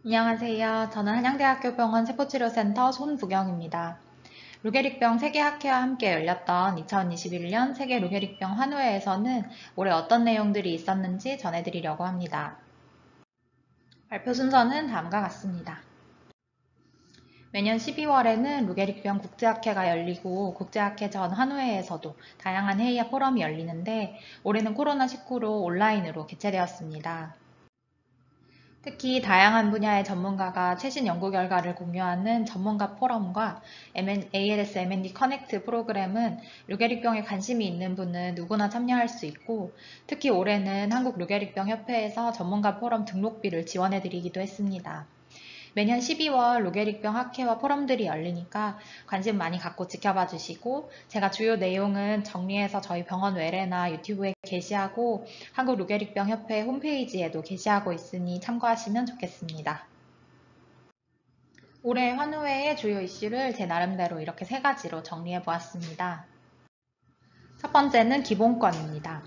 안녕하세요. 저는 한양대학교 병원 세포치료센터 손부경입니다. 루게릭병 세계학회와 함께 열렸던 2021년 세계 루게릭병 환우회에서는 올해 어떤 내용들이 있었는지 전해드리려고 합니다. 발표 순서는 다음과 같습니다. 매년 12월에는 루게릭병 국제학회가 열리고 국제학회 전 환우회에서도 다양한 회의와 포럼이 열리는데 올해는 코로나19로 온라인으로 개최되었습니다. 특히 다양한 분야의 전문가가 최신 연구 결과를 공유하는 전문가 포럼과 ALS M&D 커넥트 프로그램은 루게릭병에 관심이 있는 분은 누구나 참여할 수 있고, 특히 올해는 한국 루게릭병 협회에서 전문가 포럼 등록비를 지원해드리기도 했습니다. 매년 12월 루게릭병 학회와 포럼들이 열리니까 관심 많이 갖고 지켜봐 주시고, 제가 주요 내용은 정리해서 저희 병원 외래나 유튜브에 게시하고 한국 루게릭병 협회 홈페이지에도 게시하고 있으니 참고하시면 좋겠습니다. 올해 환우회의 주요 이슈를 제 나름대로 이렇게 세 가지로 정리해 보았습니다. 첫 번째는 기본권입니다.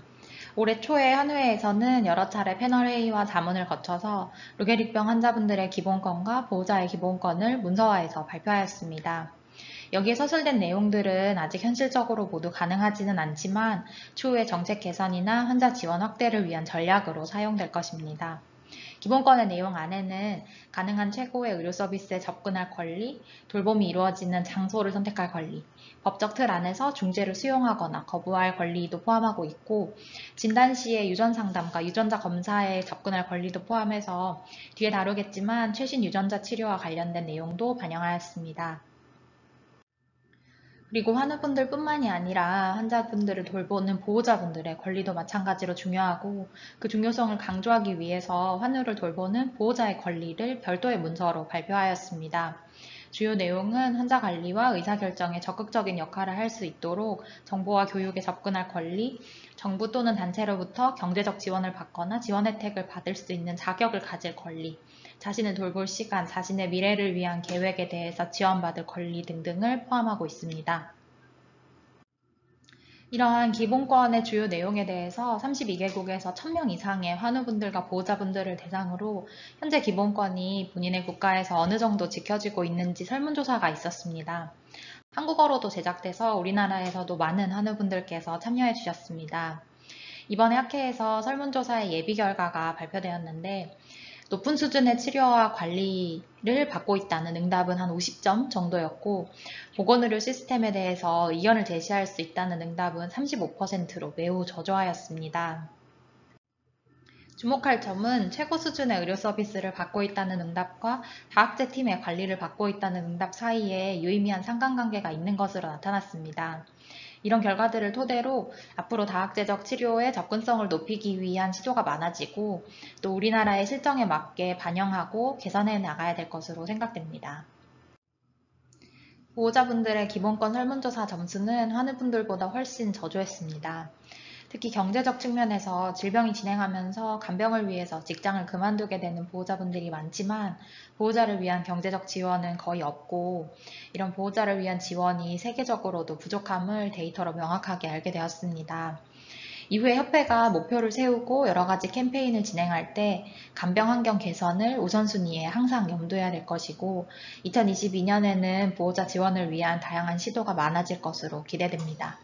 올해 초에 한의회에서는 여러 차례 패널 회의와 자문을 거쳐서 루게릭병 환자분들의 기본권과 보호자의 기본권을 문서화해서 발표하였습니다. 여기에 서술된 내용들은 아직 현실적으로 모두 가능하지는 않지만 추후에 정책 개선이나 환자 지원 확대를 위한 전략으로 사용될 것입니다. 기본권의 내용 안에는 가능한 최고의 의료 서비스에 접근할 권리, 돌봄이 이루어지는 장소를 선택할 권리, 법적 틀 안에서 중재를 수용하거나 거부할 권리도 포함하고 있고, 진단 시에 유전 상담과 유전자 검사에 접근할 권리도 포함해서 뒤에 다루겠지만 최신 유전자 치료와 관련된 내용도 반영하였습니다. 그리고 환우분들 뿐만이 아니라 환자분들을 돌보는 보호자분들의 권리도 마찬가지로 중요하고, 그 중요성을 강조하기 위해서 환우를 돌보는 보호자의 권리를 별도의 문서로 발표하였습니다. 주요 내용은 환자 관리와 의사결정에 적극적인 역할을 할 수 있도록 정보와 교육에 접근할 권리, 정부 또는 단체로부터 경제적 지원을 받거나 지원 혜택을 받을 수 있는 자격을 가질 권리, 자신을 돌볼 시간, 자신의 미래를 위한 계획에 대해서 지원받을 권리 등등을 포함하고 있습니다. 이러한 기본권의 주요 내용에 대해서 32개국에서 1000명 이상의 환우분들과 보호자분들을 대상으로 현재 기본권이 본인의 국가에서 어느 정도 지켜지고 있는지 설문조사가 있었습니다. 한국어로도 제작돼서 우리나라에서도 많은 환우분들께서 참여해 주셨습니다. 이번에 학회에서 설문조사의 예비 결과가 발표되었는데, 높은 수준의 치료와 관리를 받고 있다는 응답은 한 50점 정도였고, 보건의료 시스템에 대해서 의견을 제시할 수 있다는 응답은 35%로 매우 저조하였습니다. 주목할 점은 최고 수준의 의료 서비스를 받고 있다는 응답과 다학제 팀의 관리를 받고 있다는 응답 사이에 유의미한 상관관계가 있는 것으로 나타났습니다. 이런 결과들을 토대로 앞으로 다학제적 치료의 접근성을 높이기 위한 시도가 많아지고, 또 우리나라의 실정에 맞게 반영하고 개선해 나가야 될 것으로 생각됩니다. 보호자분들의 기본권 설문조사 점수는 환우분들보다 훨씬 저조했습니다. 특히 경제적 측면에서 질병이 진행하면서 간병을 위해서 직장을 그만두게 되는 보호자분들이 많지만, 보호자를 위한 경제적 지원은 거의 없고, 이런 보호자를 위한 지원이 세계적으로도 부족함을 데이터로 명확하게 알게 되었습니다. 이후에 협회가 목표를 세우고 여러 가지 캠페인을 진행할 때 간병 환경 개선을 우선순위에 항상 염두해야 될 것이고, 2022년에는 보호자 지원을 위한 다양한 시도가 많아질 것으로 기대됩니다.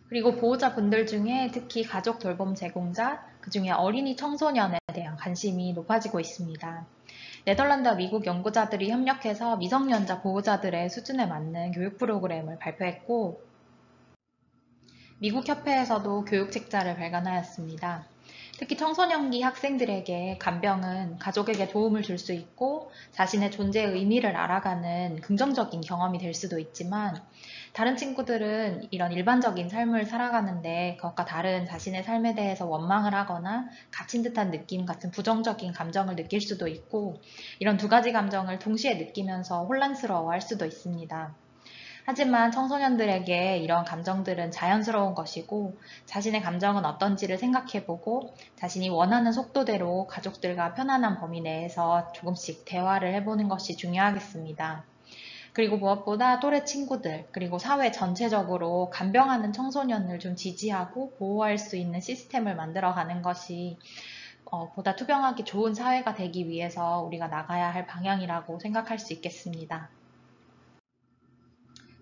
그리고 보호자분들 중에 특히 가족 돌봄 제공자, 그중에 어린이 청소년에 대한 관심이 높아지고 있습니다. 네덜란드와 미국 연구자들이 협력해서 미성년자 보호자들의 수준에 맞는 교육 프로그램을 발표했고, 미국 협회에서도 교육 책자를 발간하였습니다. 특히 청소년기 학생들에게 간병은 가족에게 도움을 줄 수 있고 자신의 존재의 의미를 알아가는 긍정적인 경험이 될 수도 있지만, 다른 친구들은 이런 일반적인 삶을 살아가는데 그것과 다른 자신의 삶에 대해서 원망을 하거나 갇힌 듯한 느낌 같은 부정적인 감정을 느낄 수도 있고, 이런 두 가지 감정을 동시에 느끼면서 혼란스러워 할 수도 있습니다. 하지만 청소년들에게 이런 감정들은 자연스러운 것이고, 자신의 감정은 어떤지를 생각해보고 자신이 원하는 속도대로 가족들과 편안한 범위 내에서 조금씩 대화를 해보는 것이 중요하겠습니다. 그리고 무엇보다 또래 친구들, 그리고 사회 전체적으로 간병하는 청소년을 좀 지지하고 보호할 수 있는 시스템을 만들어가는 것이 보다 투명하기 좋은 사회가 되기 위해서 우리가 나가야 할 방향이라고 생각할 수 있겠습니다.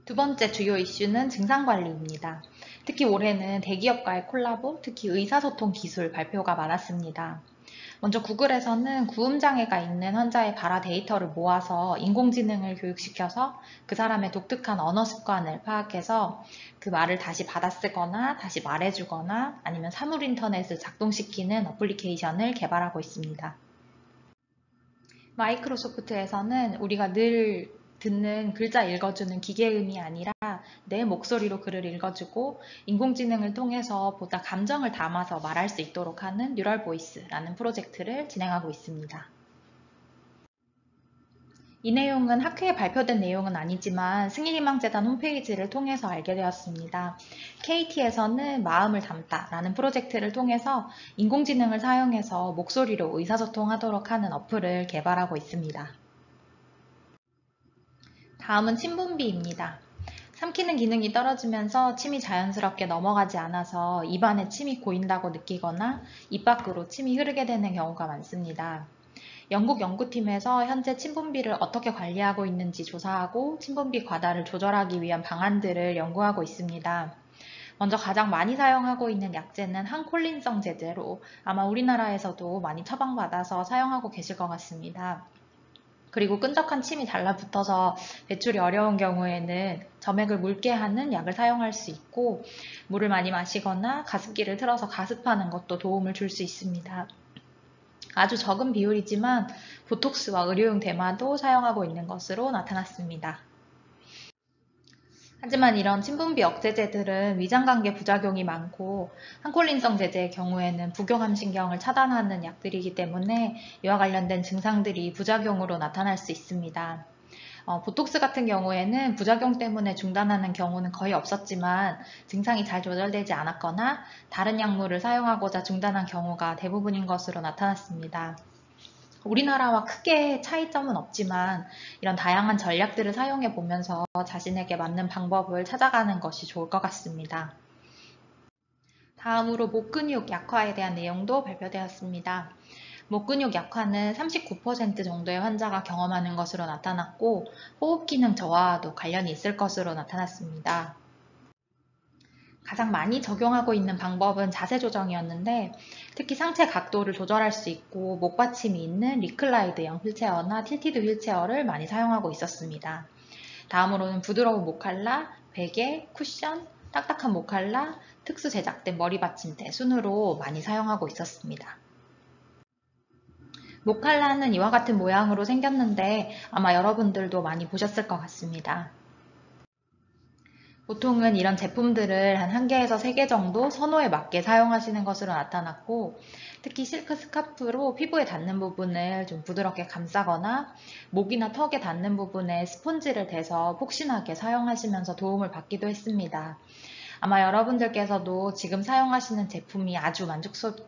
두 번째 주요 이슈는 증상관리입니다. 특히 올해는 대기업과의 콜라보, 특히 의사소통 기술 발표가 많았습니다. 먼저 구글에서는 구음장애가 있는 환자의 발화 데이터를 모아서 인공지능을 교육시켜서 그 사람의 독특한 언어 습관을 파악해서 그 말을 다시 받아쓰거나 다시 말해주거나 아니면 사물 인터넷을 작동시키는 어플리케이션을 개발하고 있습니다. 마이크로소프트에서는 우리가 늘 듣는 글자 읽어주는 기계음이 아니라 내 목소리로 글을 읽어주고 인공지능을 통해서 보다 감정을 담아서 말할 수 있도록 하는 뉴럴 보이스라는 프로젝트를 진행하고 있습니다. 이 내용은 학회에 발표된 내용은 아니지만 승인희망재단 홈페이지를 통해서 알게 되었습니다. KT에서는 마음을 담다 라는 프로젝트를 통해서 인공지능을 사용해서 목소리로 의사소통하도록 하는 어플을 개발하고 있습니다. 다음은 침분비입니다. 삼키는 기능이 떨어지면서 침이 자연스럽게 넘어가지 않아서 입안에 침이 고인다고 느끼거나 입 밖으로 침이 흐르게 되는 경우가 많습니다. 영국 연구팀에서 현재 침분비를 어떻게 관리하고 있는지 조사하고 침분비 과다를 조절하기 위한 방안들을 연구하고 있습니다. 먼저 가장 많이 사용하고 있는 약제는 항콜린성 제제로 아마 우리나라에서도 많이 처방받아서 사용하고 계실 것 같습니다. 그리고 끈적한 침이 달라붙어서 배출이 어려운 경우에는 점액을 묽게 하는 약을 사용할 수 있고 물을 많이 마시거나 가습기를 틀어서 가습하는 것도 도움을 줄 수 있습니다. 아주 적은 비율이지만 보톡스와 의료용 대마도 사용하고 있는 것으로 나타났습니다. 하지만 이런 침분비 억제제들은 위장관계 부작용이 많고 항콜린성 제제의 경우에는 부교감신경을 차단하는 약들이기 때문에 이와 관련된 증상들이 부작용으로 나타날 수 있습니다. 보톡스 같은 경우에는 부작용 때문에 중단하는 경우는 거의 없었지만 증상이 잘 조절되지 않았거나 다른 약물을 사용하고자 중단한 경우가 대부분인 것으로 나타났습니다. 우리나라와 크게 차이점은 없지만 이런 다양한 전략들을 사용해 보면서 자신에게 맞는 방법을 찾아가는 것이 좋을 것 같습니다. 다음으로 목 근육 약화에 대한 내용도 발표되었습니다. 목 근육 약화는 39% 정도의 환자가 경험하는 것으로 나타났고 호흡 기능 저하와도 관련이 있을 것으로 나타났습니다. 가장 많이 적용하고 있는 방법은 자세 조정이었는데 특히 상체 각도를 조절할 수 있고 목받침이 있는 리클라이드형 휠체어나 틸티드 휠체어를 많이 사용하고 있었습니다. 다음으로는 부드러운 목칼라, 베개, 쿠션, 딱딱한 목칼라, 특수 제작된 머리 받침대 순으로 많이 사용하고 있었습니다. 목칼라는 이와 같은 모양으로 생겼는데 아마 여러분들도 많이 보셨을 것 같습니다. 보통은 이런 제품들을 한 1개에서 3개 정도 선호에 맞게 사용하시는 것으로 나타났고 특히 실크 스카프로 피부에 닿는 부분을 좀 부드럽게 감싸거나 목이나 턱에 닿는 부분에 스펀지를 대서 폭신하게 사용하시면서 도움을 받기도 했습니다. 아마 여러분들께서도 지금 사용하시는 제품이 아주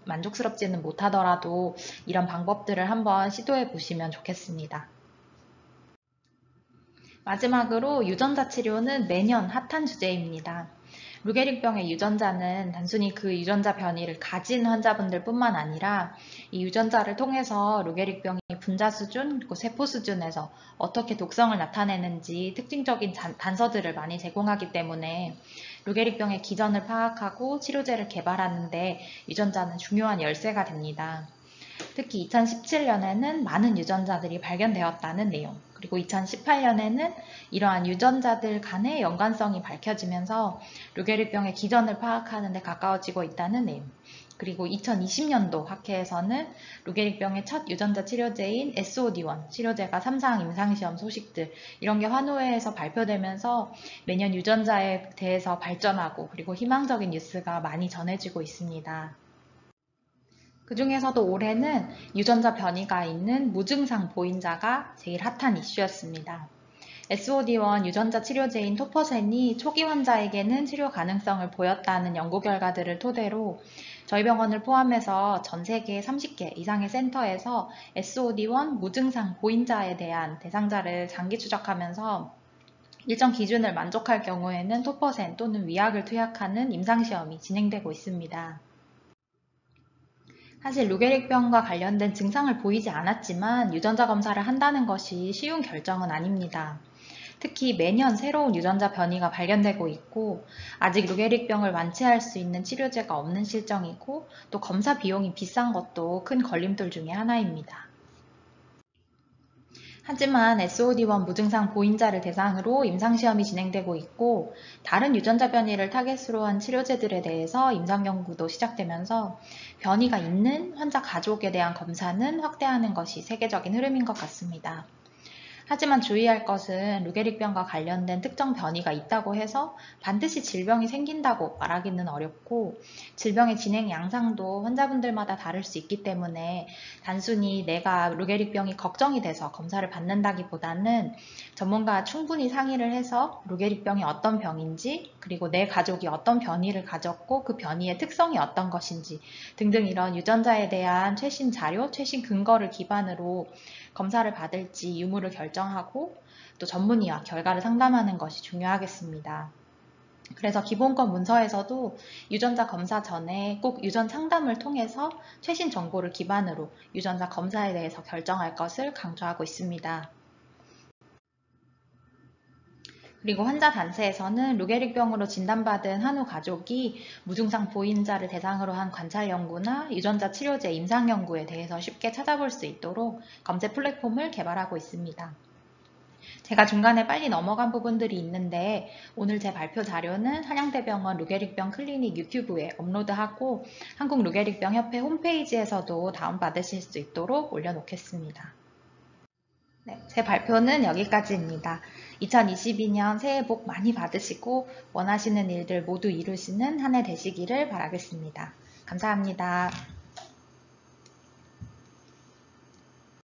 만족스럽지는 못하더라도 이런 방법들을 한번 시도해 보시면 좋겠습니다. 마지막으로 유전자 치료는 매년 핫한 주제입니다. 루게릭병의 유전자는 단순히 그 유전자 변이를 가진 환자분들 뿐만 아니라 이 유전자를 통해서 루게릭병이 분자 수준 그리고 세포 수준에서 어떻게 독성을 나타내는지 특징적인 단서들을 많이 제공하기 때문에 루게릭병의 기전을 파악하고 치료제를 개발하는데 유전자는 중요한 열쇠가 됩니다. 특히 2017년에는 많은 유전자들이 발견되었다는 내용, 그리고 2018년에는 이러한 유전자들 간의 연관성이 밝혀지면서 루게릭병의 기전을 파악하는 데 가까워지고 있다는 내용, 그리고 2020년도 학회에서는 루게릭병의 첫 유전자 치료제인 SOD1 치료제가 3상 임상시험 소식들 이런 게 환우회에서 발표되면서 매년 유전자에 대해서 발전하고 그리고 희망적인 뉴스가 많이 전해지고 있습니다. 그 중에서도 올해는 유전자 변이가 있는 무증상 보인자가 제일 핫한 이슈였습니다. SOD1 유전자 치료제인 토퍼센이 초기 환자에게는 치료 가능성을 보였다는 연구 결과들을 토대로 저희 병원을 포함해서 전 세계 30개 이상의 센터에서 SOD1 무증상 보인자에 대한 대상자를 장기 추적하면서 일정 기준을 만족할 경우에는 토퍼센 또는 위약을 투약하는 임상시험이 진행되고 있습니다. 사실 루게릭병과 관련된 증상을 보이지 않았지만 유전자 검사를 한다는 것이 쉬운 결정은 아닙니다. 특히 매년 새로운 유전자 변이가 발견되고 있고 아직 루게릭병을 완치할 수 있는 치료제가 없는 실정이고 또 검사 비용이 비싼 것도 큰 걸림돌 중에 하나입니다. 하지만 SOD1 무증상 보인자를 대상으로 임상시험이 진행되고 있고 다른 유전자 변이를 타겟으로 한 치료제들에 대해서 임상연구도 시작되면서 변이가 있는 환자 가족에 대한 검사는 확대하는 것이 세계적인 흐름인 것 같습니다. 하지만 주의할 것은 루게릭병과 관련된 특정 변이가 있다고 해서 반드시 질병이 생긴다고 말하기는 어렵고 질병의 진행 양상도 환자분들마다 다를 수 있기 때문에 단순히 내가 루게릭병이 걱정이 돼서 검사를 받는다기보다는 전문가와 충분히 상의를 해서 루게릭병이 어떤 병인지 그리고 내 가족이 어떤 변이를 가졌고 그 변이의 특성이 어떤 것인지 등등 이런 유전자에 대한 최신 자료, 최신 근거를 기반으로 검사를 받을지 유무를 결정하고 또 전문의와 결과를 상담하는 것이 중요하겠습니다. 그래서 기본권 문서에서도 유전자 검사 전에 꼭 유전 상담을 통해서 최신 정보를 기반으로 유전자 검사에 대해서 결정할 것을 강조하고 있습니다. 그리고 환자 단체에서는 루게릭병으로 진단받은 한우 가족이 무증상 보인자를 대상으로 한 관찰 연구나 유전자 치료제 임상 연구에 대해서 쉽게 찾아볼 수 있도록 검색 플랫폼을 개발하고 있습니다. 제가 중간에 빨리 넘어간 부분들이 있는데 오늘 제 발표 자료는 한양대병원 루게릭병 클리닉 유튜브에 업로드하고 한국 루게릭병 협회 홈페이지에서도 다운받으실 수 있도록 올려놓겠습니다. 네, 제 발표는 여기까지입니다. 2022년 새해 복 많이 받으시고 원하시는 일들 모두 이루시는 한 해 되시기를 바라겠습니다. 감사합니다.